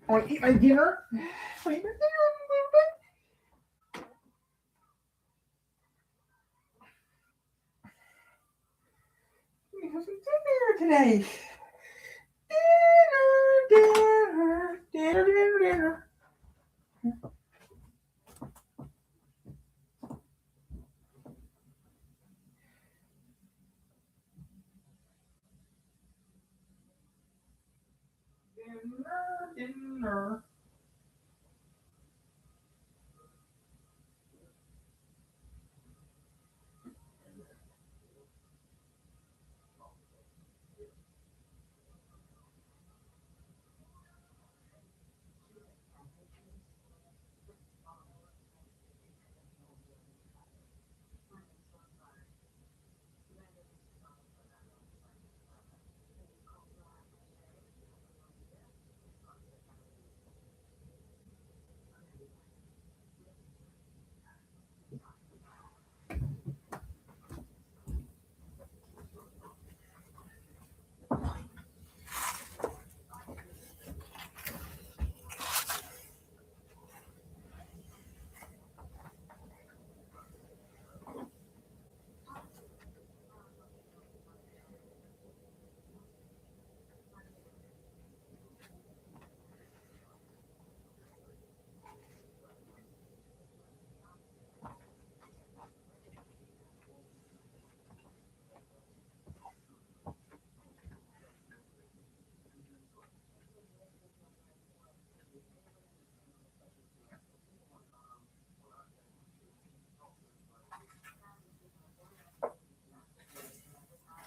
I want to eat my dinner. Wait, my dinner a little bit. Let me have some dinner today. Dinner. Dinner.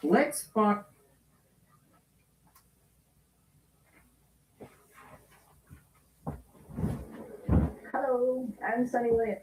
Let's spot. Hello, I'm Sunny Williams.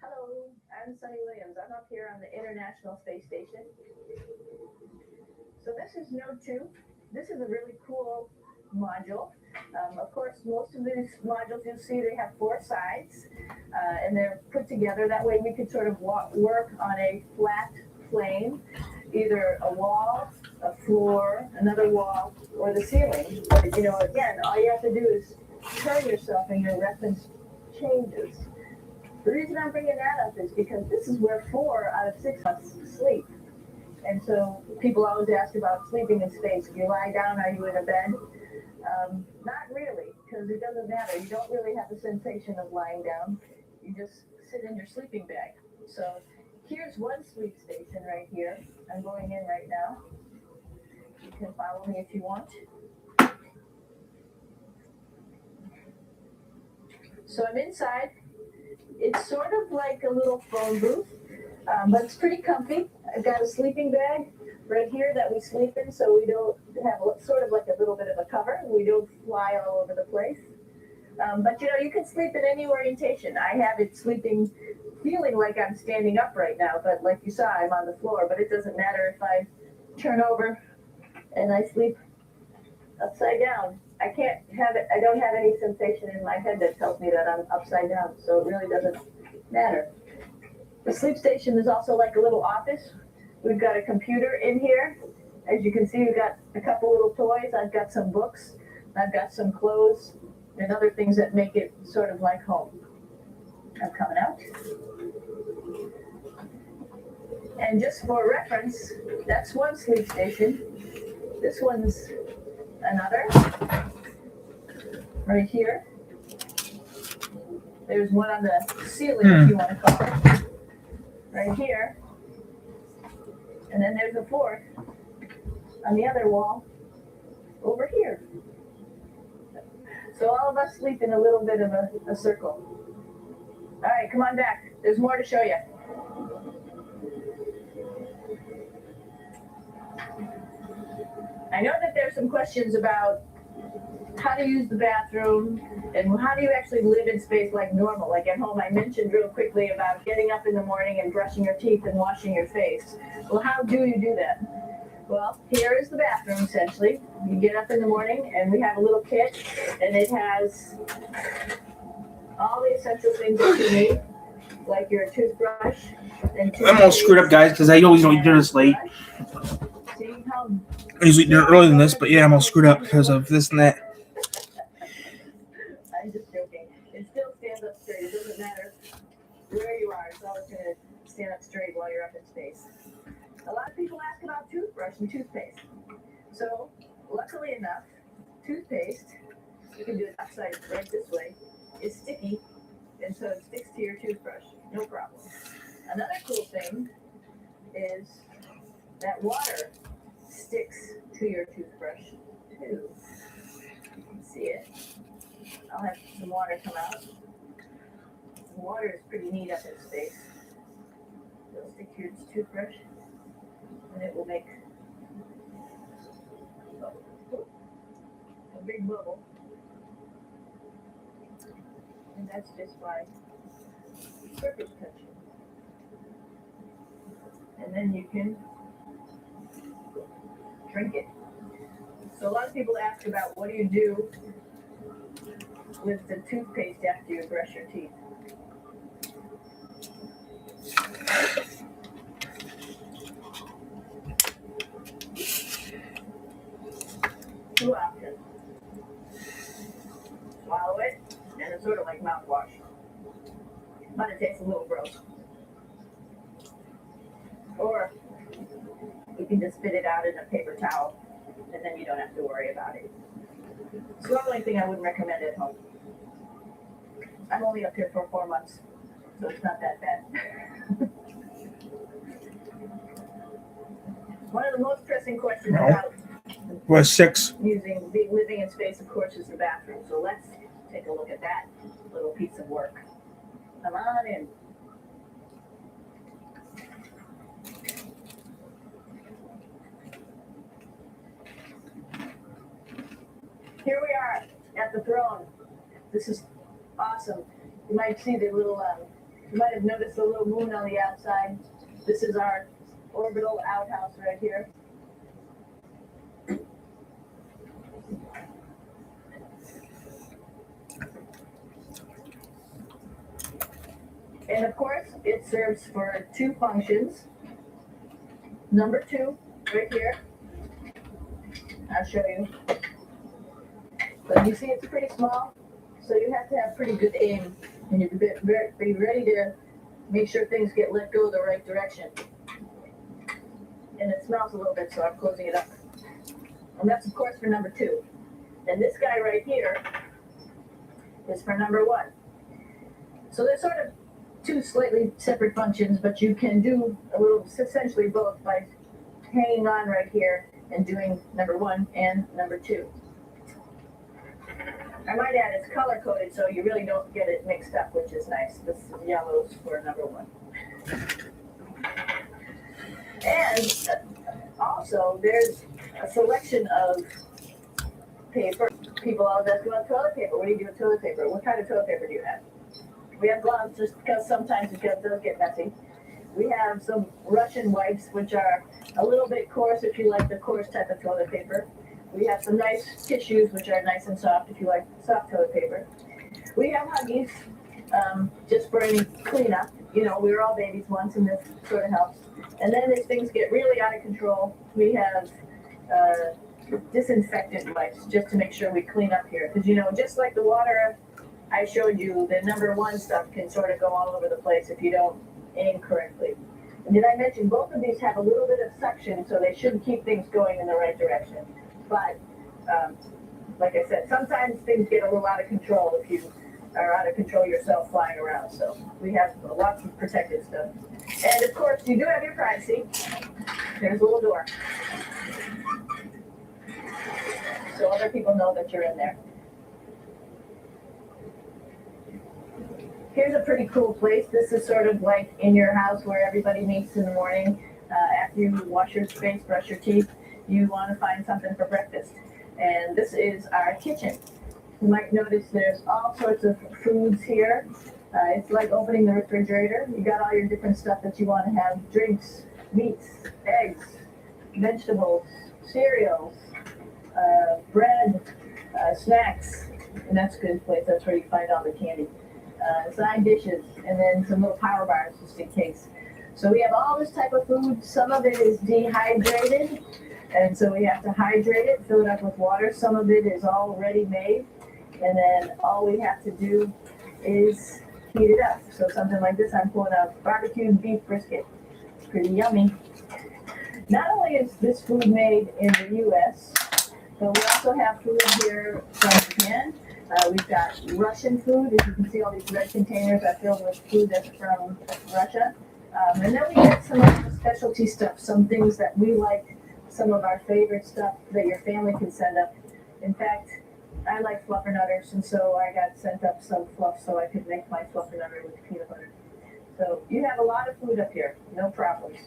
Hello, I'm Sunny Williams. I'm up here on the International Space Station. So this is Node 2. This is a really cool module. Of course, most of these modules you'll see they have four sides, and they're put together. That way we could sort of work on a flat plane, either a wall, a floor, another wall, or the ceiling. But again, all you have to do is turn yourself and your reference changes. The reason I'm bringing that up is because this is where 4 out of 6 of us sleep. And so people always ask about sleeping in space. If you lie down, are you in a bed? Not really, because it doesn't matter. You don't really have the sensation of lying down. You just sit in your sleeping bag. So here's one sleep station right here. I'm going in right now. You can follow me if you want. So I'm inside. It's sort of like a little phone booth, but it's pretty comfy. I've got a sleeping bag right here that we sleep in, so we don't have sort of like a little bit of a cover. We don't fly all over the place. But you can sleep in any orientation. I have it sleeping feeling like I'm standing up right now, but like you saw, I'm on the floor. But it doesn't matter if I turn over and I sleep upside down. I can't have it. I don't have any sensation in my head that tells me that I'm upside down. So it really doesn't matter. The sleep station is also like a little office. We've got a computer in here. As you can see, we've got a couple little toys. I've got some books. I've got some clothes and other things that make it sort of like home. I'm coming out. And just for reference, that's one sleep station. This one's another. Right here. There's one on the ceiling, if you want to call it. Right here. And then there's a fourth on the other wall over here. So all of us sleep in a little bit of a circle. All right, come on back. There's more to show you. I know that there's some questions about how to use the bathroom and how do you actually live in space like normal, like at home. I mentioned real quickly about getting up in the morning and brushing your teeth and washing your face. Well, how do you do that? Well, here is the bathroom essentially. You get up in the morning and we have a little kit and it has all the essential things that you need, like your toothbrush and toothpaste. I'm all screwed up, guys, because I always eat dinner this late. See how I usually eat dinner earlier than this, but yeah, I'm all screwed up because of this and that. I'm just joking. It still stands up straight. It doesn't matter where you are. It's always going to stand up straight while you're up in space. A lot of people ask about toothbrush and toothpaste. So, luckily enough, toothpaste, you can do it upside right this way, is sticky, and so it sticks to your toothbrush. No problem. Another cool thing is that water sticks to your toothbrush too. You can see it. I'll have some water come out. The water is pretty neat up in space. It'll stick to your toothbrush and it will make a big bubble. And that's just by surface touching. And then you can drink it. So a lot of people ask about what do you do with the toothpaste after you brush your teeth. Two options. Swallow it, and it's sort of like mouthwash. But it tastes a little gross. Or you can just spit it out in a paper towel, and then you don't have to worry about it. Swallowing thing I wouldn't recommend at home. I'm only up here for 4 months, so it's not that bad. One of the most pressing questions about Was 6. living in space, of course, is the bathroom. So let's take a look at that little piece of work. Come on in. Here we are at the throne. This is awesome. You might see the little, you might have noticed the little moon on the outside. This is our orbital outhouse right here. And of course, it serves for 2 functions. Number 2, right here. I'll show you. But you see it's pretty small, so you have to have pretty good aim, and you can be ready to make sure things get let go the right direction. And it smells a little bit, so I'm closing it up. And that's of course for number 2. And this guy right here is for number 1. So there's sort of 2 slightly separate functions, but you can do a little, essentially both by hanging on right here and doing number 1 and number 2. I might add it's color coded so you really don't get it mixed up, which is nice. This yellow's for number 1. And also there's a selection of paper. People always ask about toilet paper. What do you do with toilet paper? What kind of toilet paper do you have? We have gloves just because sometimes it does get messy. We have some Russian wipes, which are a little bit coarse if you like the coarse type of toilet paper. We have some nice tissues, which are nice and soft if you like soft toilet paper. We have Huggies, just for any cleanup. You know, we were all babies once, and this sort of helps. And then as things get really out of control, we have disinfectant wipes just to make sure we clean up here. Because, you know, just like the water I showed you, the number one stuff can sort of go all over the place if you don't aim correctly. And did I mention both of these have a little bit of suction, so they should keep things going in the right direction. But, like I said, sometimes things get a little out of control if you are out of control yourself flying around. So we have lots of protective stuff. And of course, you do have your privacy. There's a little door, so other people know that you're in there. Here's a pretty cool place. This is sort of like in your house where everybody meets in the morning. After you wash your face, brush your teeth, you want to find something for breakfast. And this is our kitchen. You might notice there's all sorts of foods here. It's like opening the refrigerator. You got all your different stuff that you want to have: drinks, meats, eggs, vegetables, cereals, bread, snacks, and that's a good place. That's where you find all the candy. Side dishes, and then some little power bars just in case. So we have all this type of food. Some of it is dehydrated, and so we have to hydrate it, fill it up with water. Some of it is already made, and then all we have to do is heat it up. So something like this, I'm pulling out barbecued beef brisket. It's pretty yummy. Not only is this food made in the U.S., but we also have food here from Japan. We've got Russian food. As you can see, all these red containers are filled with food that's from Russia. And then we get some of the specialty stuff, some things that we like, some of our favorite stuff that your family can send up. In fact, I like fluffernutters, and so I got sent up some fluff so I could make my fluffernutter with peanut butter. So you have a lot of food up here, no problems.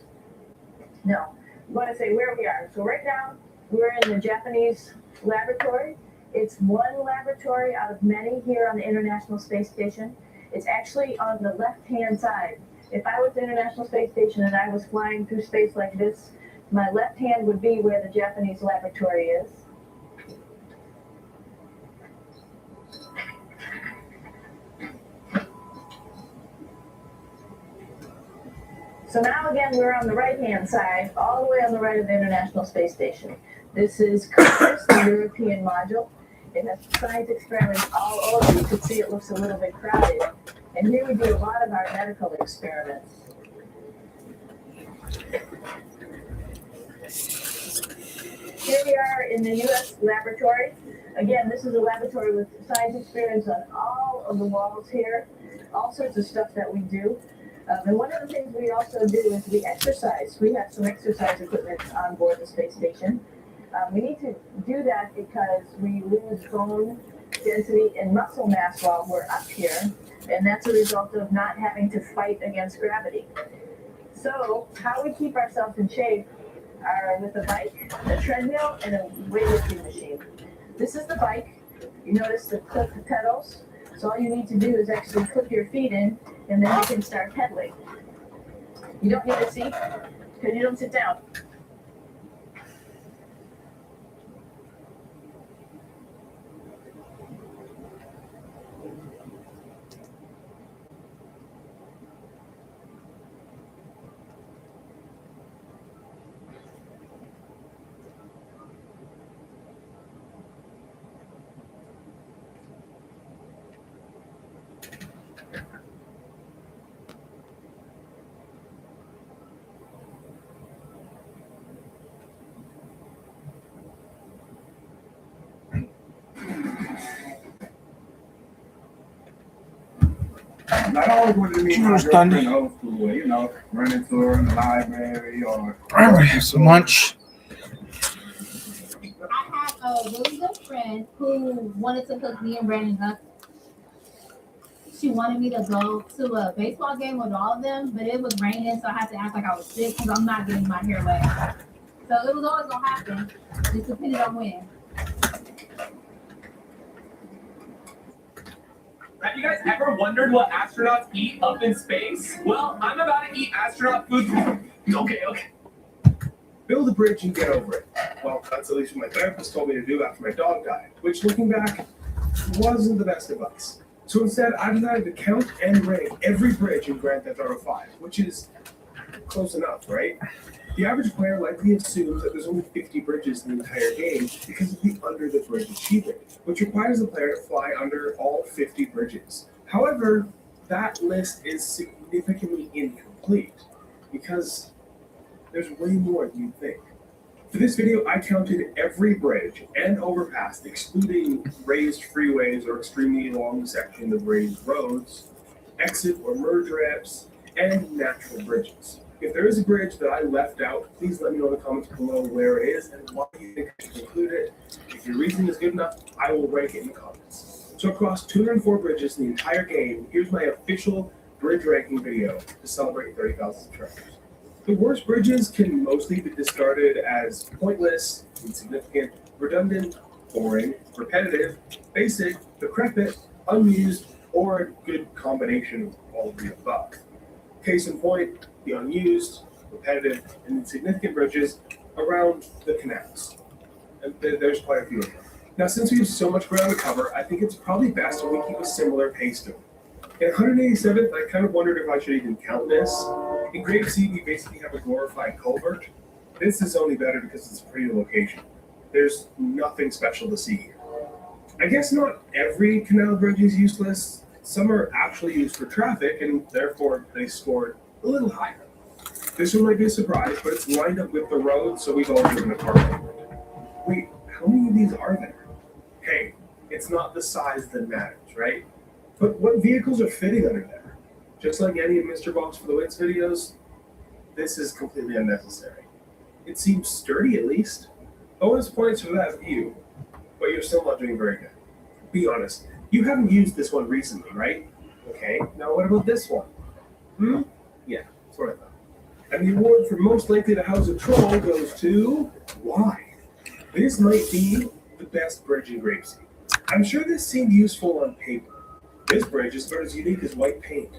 Now, I want to say where we are. So right now, we're in the Japanese laboratory. It's one laboratory out of many here on the International Space Station. It's actually on the left-hand side. If I was the International Space Station and I was flying through space like this, my left hand would be where the Japanese laboratory is. So now again, we're on the right-hand side, all the way on the right of the International Space Station. This is COMPASS, the European module. It has science experiments all over. You can see it looks a little bit crowded. And here we do a lot of our medical experiments. Here we are in the U.S. laboratory. Again, this is a laboratory with science experiments on all of the walls here. All sorts of stuff that we do. And one of the things we also do is we exercise. We have some exercise equipment on board the space station. We need to do that because we lose bone density and muscle mass while we're up here, and that's a result of not having to fight against gravity. So how we keep ourselves in shape are with a bike, a treadmill, and a weightlifting machine. This is the bike. You notice the clipped pedals. So all you need to do is actually clip your feet in, and then you can start pedaling. You don't need a seat because you don't sit down. Not always wanted to meet my Understand. girlfriend old school way, you know, running to her in the library or. I'm gonna have some lunch. I had a really good friend who wanted to hook me and Brandon up. She wanted me to go to a baseball game with all of them, but it was raining, so I had to act like I was sick because I'm not getting my hair wet. So it was always gonna happen. Just depended on when. Have you guys ever wondered what astronauts eat up in space? Well, I'm about to eat astronaut food. Okay. Build a bridge and get over it. Well, that's at least what my therapist told me to do after my dog died, which, looking back, wasn't the best advice. So instead, I decided to count and rank every bridge in Grand Theft Auto 5, which is close enough, right? The average player likely assumes that there's only 50 bridges in the entire game because of the under the bridge achievement, which requires the player to fly under all 50 bridges. However, that list is significantly incomplete because there's way more than you'd think. For this video, I counted every bridge and overpass, excluding raised freeways or extremely long sections of raised roads, exit or merge ramps, and natural bridges. If there is a bridge that I left out, please let me know in the comments below where it is and why you think I should include it. If your reasoning is good enough, I will rank it in the comments. So across 204 bridges in the entire game, here's my official bridge ranking video to celebrate 30,000 subscribers. The worst bridges can mostly be discarded as pointless, insignificant, redundant, boring, repetitive, basic, decrepit, unused, or a good combination of all of the above. Case in point, the unused, repetitive, and insignificant bridges around the canals. And there's quite a few of them. Now, since we have so much ground to cover, I think it's probably best if we keep a similar pace to it. In 187th, I kind of wondered if I should even count this. In Grave C, we basically have a glorified culvert. This is only better because it's a pretty location. There's nothing special to see here. I guess not every canal bridge is useless. Some are actually used for traffic, and therefore they scored a little higher. This one might be a surprise, but it's lined up with the road, so we've all driven a car over it. Wait, how many of these are there? Hey, it's not the size that matters, right? But what vehicles are fitting under there? Just like any of Mr. Box for the Wins videos, this is completely unnecessary. It seems sturdy at least. Bonus points for that view, but you're still not doing very good. Be honest, you haven't used this one recently, right? Okay, now what about this one? Yeah, that's what I thought. And the award for most likely to house a troll goes to... Why? This might be the best bridge in Grave C. I'm sure this seemed useful on paper. This bridge is about as unique as white paint.